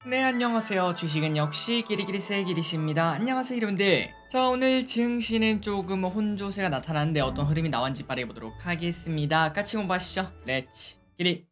네, 안녕하세요. 주식은 역시 기리기리스의 기리씨입니다. 안녕하세요, 여러분들. 자, 오늘 증시는 조금 혼조세가 나타났는데 어떤 흐름이 나왔는지 빠르게 보도록 하겠습니다. 같이 공부하시죠. 렛츠 기리.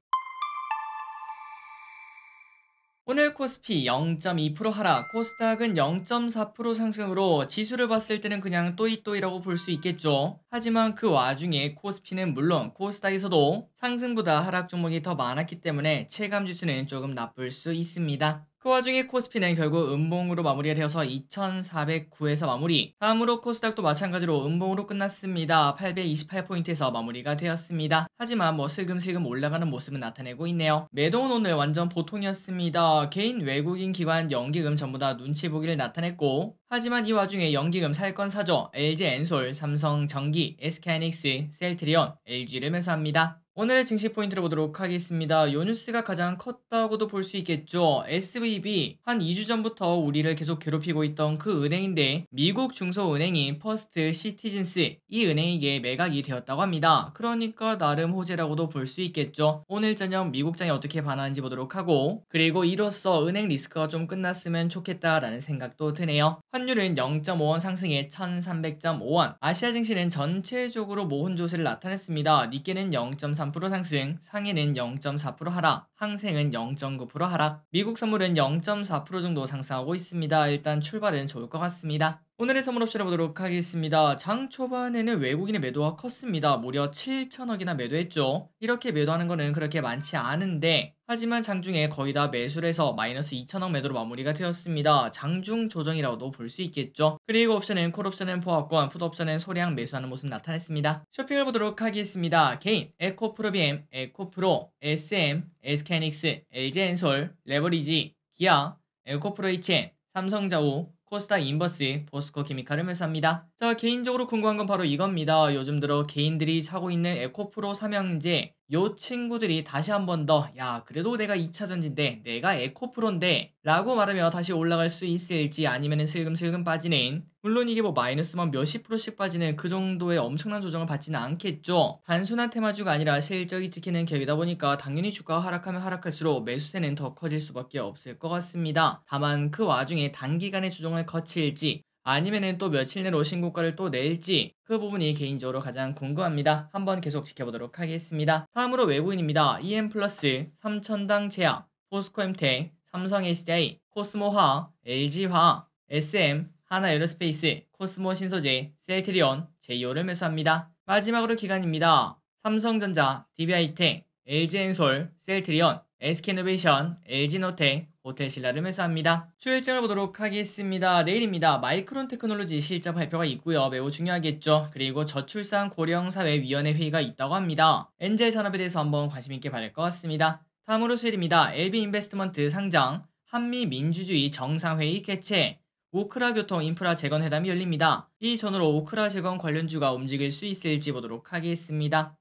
오늘 코스피 0.2% 하락, 코스닥은 0.4% 상승으로 지수를 봤을 때는 그냥 또이또이라고 볼 수 있겠죠. 하지만 그 와중에 코스피는 물론 코스닥에서도 상승보다 하락 종목이 더 많았기 때문에 체감 지수는 조금 나쁠 수 있습니다. 그 와중에 코스피는 결국 음봉으로 마무리가 되어서 2409에서 마무리. 다음으로 코스닥도 마찬가지로 음봉으로 끝났습니다. 828포인트에서 마무리가 되었습니다. 하지만 슬금슬금 올라가는 모습은 나타내고 있네요. 매도는 오늘 완전 보통이었습니다. 개인 외국인 기관 연기금 전부 다 눈치 보기를 나타냈고, 하지만 이 와중에 연기금 살 건 사죠. LG엔솔, 삼성전기, SK하이닉스, 셀트리온, LG를 매수합니다. 오늘의 증시 포인트를 보도록 하겠습니다. 요 뉴스가 가장 컸다고도 볼 수 있겠죠. SVB 한 2주 전부터 우리를 계속 괴롭히고 있던 그 은행인데, 미국 중소은행인 퍼스트 시티즌스, 이 은행에게 매각이 되었다고 합니다. 그러니까 나름 호재라고도 볼 수 있겠죠. 오늘 저녁 미국장이 어떻게 반응하는지 보도록 하고, 그리고 이로써 은행 리스크가 좀 끝났으면 좋겠다라는 생각도 드네요. 환율은 0.5원 상승해 1300.5원. 아시아 증시는 전체적으로 모혼조세를 나타냈습니다. 니케는 0.3% 상승, 상해는 0.4% 하락, 항생은 0.9% 하락. 미국 선물은 0.4% 정도 상승하고 있습니다. 일단 출발은 좋을 것 같습니다. 오늘의 선물 옵션을 보도록 하겠습니다. 장 초반에는 외국인의 매도가 컸습니다. 무려 7천억이나 매도했죠. 이렇게 매도하는 거는 그렇게 많지 않은데, 하지만 장중에 거의 다 매수를 해서 마이너스 2천억 매도로 마무리가 되었습니다. 장중 조정이라고도 볼 수 있겠죠. 그리고 옵션은 콜옵션은 보합권, 풋옵션은 소량 매수하는 모습 나타냈습니다. 쇼핑을 보도록 하겠습니다. 개인, 에코프로비엠, 에코프로, SM, SK하이닉스, LG엔솔, 레버리지, 기아, 에코프로 HN, 삼성자우, 코스닥 인버스, 포스코케미칼을 매수합니다. 자, 개인적으로 궁금한 건 바로 이겁니다. 요즘 들어 개인들이 사고 있는 에코프로 삼형제, 요 친구들이 다시 한 번 더 야, 그래도 내가 2차전지인데 내가 에코프로인데 라고 말하며 다시 올라갈 수 있을지, 아니면은 슬금슬금 빠지는, 물론 이게 마이너스만 몇십 프로씩 빠지는 그 정도의 엄청난 조정을 받지는 않겠죠. 단순한 테마주가 아니라 실적이 찍히는 격이다 보니까 당연히 주가가 하락하면 하락할수록 매수세는 더 커질 수밖에 없을 것 같습니다. 다만 그 와중에 단기간의 조정을 거칠지, 아니면은 또 며칠 내로 신고가를 또 낼지, 그 부분이 개인적으로 가장 궁금합니다. 한번 계속 지켜보도록 하겠습니다. 다음으로 외국인입니다. EM플러스, 삼천당 제약, 포스코엠텍, 삼성 SDI, 코스모화, LG화학, SM, 하나에어로스페이스, 코스모 신소재, 셀트리온, 제이오를 매수합니다. 마지막으로 기관입니다. 삼성전자, DB하이텍, LG엔솔, 셀트리온, SK이노베이션, LG노텍, 호텔신라를 매수합니다. 추일증을 보도록 하겠습니다. 내일입니다. 마이크론 테크놀로지 실적 발표가 있고요. 매우 중요하겠죠. 그리고 저출산 고령사회위원회 회의가 있다고 합니다. 엔젤 산업에 대해서 한번 관심있게 봐야 할 것 같습니다. 다음으로 수요일입니다. LB인베스트먼트 상장, 한미민주주의 정상회의 개최, 우크라 교통 인프라 재건 회담이 열립니다. 이 전후로 우크라 재건 관련주가 움직일 수 있을지 보도록 하겠습니다.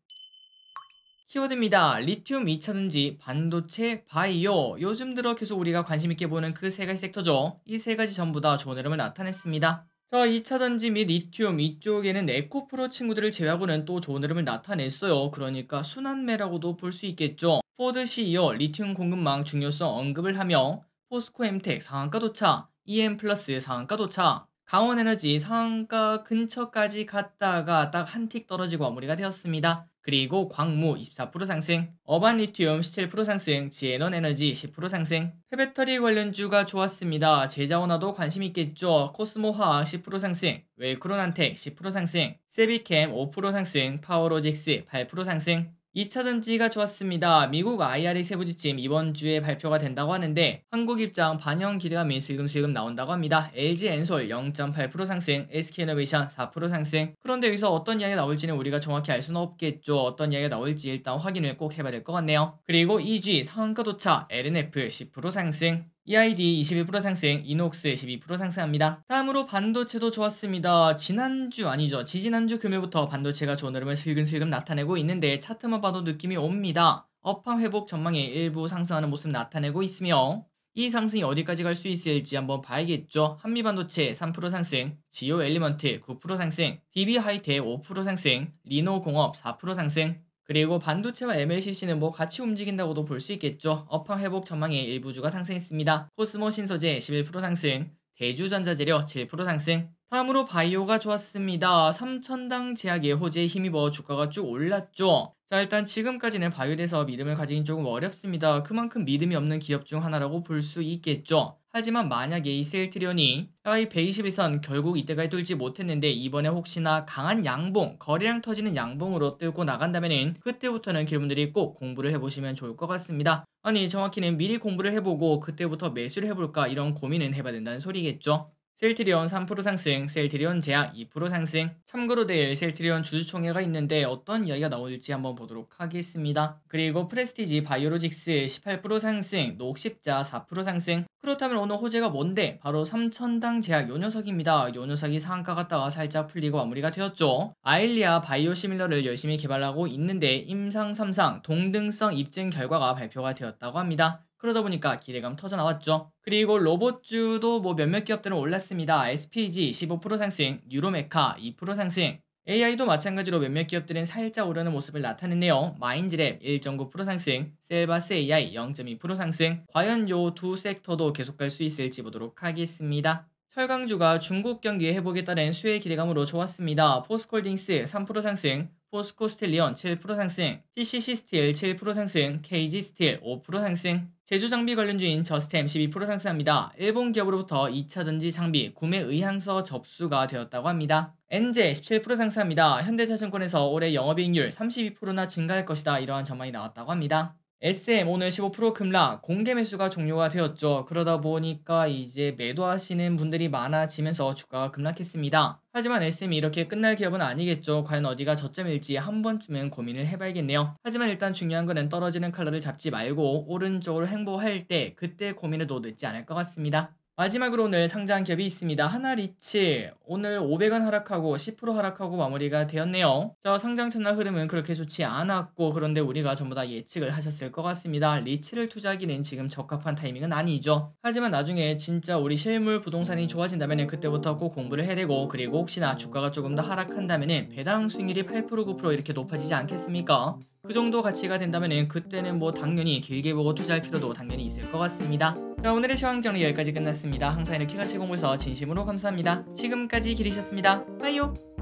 키워드입니다. 리튬 2차전지, 반도체, 바이오. 요즘 들어 계속 우리가 관심있게 보는 그 세 가지 섹터죠. 이 세 가지 전부 다 좋은 흐름을 나타냈습니다. 자, 2차전지 및 리튬 이쪽에는 에코프로 친구들을 제외하고는 또 좋은 흐름을 나타냈어요. 그러니까 순환매라고도 볼 수 있겠죠. 포드 CEO 리튬 공급망 중요성 언급을 하며, 포스코엠텍 상한가 도착, EM플러스 상한가 도착, 강원에너지 상한가 근처까지 갔다가 딱 한 틱 떨어지고 마무리가 되었습니다. 그리고 광무 24% 상승, 어반리튬 17% 상승, 지에넌에너지 10% 상승. 폐배터리 관련주가 좋았습니다. 제자원화도 관심 있겠죠. 코스모화학 10% 상승, 웰크론한텍 10% 상승, 세비캠 5% 상승, 파워로직스 8% 상승. 2차전지가 좋았습니다. 미국 IRA 세부 지침 이번 주에 발표가 된다고 하는데, 한국 입장 반영 기대감이 슬금슬금 나온다고 합니다. LG엔솔 0.8% 상승, SK이노베이션 4% 상승. 그런데 여기서 어떤 이야기가 나올지는 우리가 정확히 알 수는 없겠죠. 어떤 이야기가 나올지 일단 확인을 꼭 해봐야 될 것 같네요. 그리고 EG 상한가 도착, LNF 10% 상승, EID 21% 상승, 이녹스 12% 상승합니다. 다음으로 반도체도 좋았습니다. 지난주 아니죠. 지지난주 금요일부터 반도체가 좋은 흐름을 슬금슬금 나타내고 있는데, 차트만 봐도 느낌이 옵니다. 업황 회복 전망에 일부 상승하는 모습 나타내고 있으며, 이 상승이 어디까지 갈 수 있을지 한번 봐야겠죠. 한미반도체 3% 상승, 지오엘리먼트 9% 상승, DB하이텍 5% 상승, 리노공업 4% 상승. 그리고 반도체와 MLCC는 뭐 같이 움직인다고도 볼 수 있겠죠. 업황 회복 전망에 일부주가 상승했습니다. 코스모 신소재 11% 상승, 대주전자재료 7% 상승. 다음으로 바이오가 좋았습니다. 3천당 제약의 호재에 힘입어 주가가 쭉 올랐죠. 자, 일단 지금까지는 바이오에 대해서 믿음을 가지긴 조금 어렵습니다. 그만큼 믿음이 없는 기업 중 하나라고 볼 수 있겠죠. 하지만 만약에 이 셀트리온이 이 121선 결국 이때까지 뚫지 못했는데 이번에 혹시나 강한 양봉, 거래량 터지는 양봉으로 뚫고 나간다면은 그때부터는 여러분들이 꼭 공부를 해보시면 좋을 것 같습니다. 아니 정확히는 미리 공부를 해보고 그때부터 매수를 해볼까 이런 고민은 해봐야 된다는 소리겠죠. 셀트리온 3% 상승, 셀트리온 제약 2% 상승. 참고로 내일 셀트리온 주주총회가 있는데 어떤 이야기가 나올지 한번 보도록 하겠습니다. 그리고 프레스티지 바이오로직스 18% 상승, 녹십자 4% 상승. 그렇다면 오늘 호재가 뭔데? 바로 3천당 제약 요 녀석입니다. 요 녀석이 상한가 갔다가 살짝 풀리고 마무리가 되었죠. 아일리아 바이오시밀러를 열심히 개발하고 있는데 임상 3상 동등성 입증 결과가 발표가 되었다고 합니다. 그러다 보니까 기대감 터져 나왔죠. 그리고 로봇주도 뭐 몇몇 기업들은 올랐습니다. SPG 15% 상승, 유로메카 2% 상승. AI도 마찬가지로 몇몇 기업들은 살짝 오르는 모습을 나타냈네요. 마인즈랩 1.9% 상승, 셀바스 AI 0.2% 상승. 과연 요 두 섹터도 계속 갈 수 있을지 보도록 하겠습니다. 철강주가 중국 경기 회복에 따른 수혜 기대감으로 좋았습니다. 포스콜딩스 3% 상승, 포스코스틸리온 7% 상승, TCC 스틸 7% 상승, KG 스틸 5% 상승. 제조장비 관련주인 저스템 12% 상승합니다. 일본 기업으로부터 2차전지 장비 구매 의향서 접수가 되었다고 합니다. 엔제 17% 상승합니다. 현대자증권에서 올해 영업이익률 32%나 증가할 것이다 이러한 전망이 나왔다고 합니다. SM 오늘 15% 급락, 공개 매수가 종료가 되었죠. 그러다 보니까 이제 매도하시는 분들이 많아지면서 주가가 급락했습니다. 하지만 SM이 이렇게 끝날 기업은 아니겠죠. 과연 어디가 저점일지 한 번쯤은 고민을 해봐야겠네요. 하지만 일단 중요한 거는 떨어지는 칼날을 잡지 말고 오른쪽으로 행보할 때 그때 고민해도 늦지 않을 것 같습니다. 마지막으로 오늘 상장한 기업이 있습니다. 하나리츠 오늘 500원 하락하고 10% 하락하고 마무리가 되었네요. 자, 상장 첫날 흐름은 그렇게 좋지 않았고 그런데 우리가 전부 다 예측을 하셨을 것 같습니다. 리츠를 투자하기는 지금 적합한 타이밍은 아니죠. 하지만 나중에 진짜 우리 실물 부동산이 좋아진다면 그때부터 꼭 공부를 해야 되고 그리고 혹시나 주가가 조금 더 하락한다면 배당 수익률이 8% 9% 이렇게 높아지지 않겠습니까? 그 정도 가치가 된다면 그때는 뭐 당연히 길게 보고 투자할 필요도 당연히 있을 것 같습니다. 자, 오늘의 시황정리 여기까지 끝났습니다. 항상 이렇게 같이 공부해서 진심으로 감사합니다. 지금까지 기리셨습니다. 빠이요.